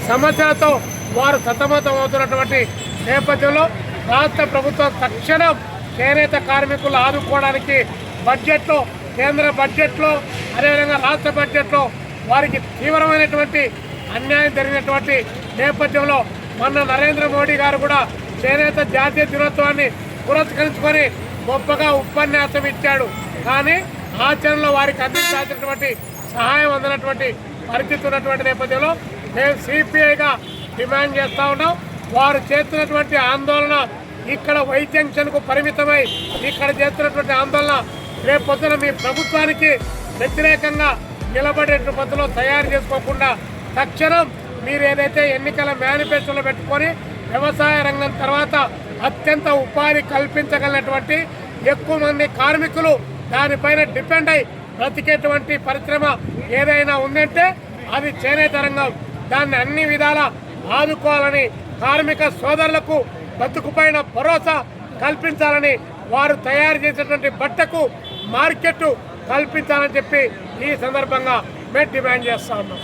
సమస్యలతో వారు సతమతం అవుతున్నటువంటి నేపథ్యంలో రాష్ట్ర ప్రభుత్వం తక్షణం చేనేత కార్మికులు ఆదుకోవడానికి బడ్జెట్లో, కేంద్ర బడ్జెట్లో, అదేవిధంగా రాష్ట్ర బడ్జెట్లో వారికి తీవ్రమైనటువంటి అన్యాయం జరిగినటువంటి నేపథ్యంలో మొన్న నరేంద్ర మోడీ గారు కూడా చేనేత జాతీయ దినోత్సవాన్ని పురస్కరించుకొని గొప్పగా ఉపన్యాసం ఇచ్చాడు. కానీ ఆచరణలో వారికి అందించాల్సినటువంటి సహాయం అందినటువంటి పరిస్థితి ఉన్నటువంటి నేపథ్యంలో మేము సిపిఐగా డిమాండ్ చేస్తూ ఉన్నాం. వారు చేస్తున్నటువంటి ఆందోళన ఇక్కడ వై జంక్షన్కు పరిమితమై ఇక్కడ చేస్తున్నటువంటి ఆందోళన రేపు పొద్దున మీ ప్రభుత్వానికి వ్యతిరేకంగా నిలబడే పద్ధతిలో తయారు చేసుకోకుండా తక్షణం మీరు ఏదైతే ఎన్నికల మేనిఫెస్టోలో పెట్టుకొని వ్యవసాయ రంగం తర్వాత అత్యంత ఉపాధి కల్పించగలిగినటువంటి ఎక్కువ మంది కార్మికులు దానిపైన డిపెండ్ అయి బ్రతికేటువంటి పరిశ్రమ ఏదైనా ఉందంటే అది చేనేత రంగం. దాన్ని అన్ని విధాల ఆదుకోవాలని, కార్మిక సోదరులకు బతుకుపైన భరోసా కల్పించాలని, వారు తయారు చేసేటువంటి బట్టకు మార్కెట్ కల్పించాలని చెప్పి ఈ సందర్భంగా మేము డిమాండ్ చేస్తా ఉన్నాం.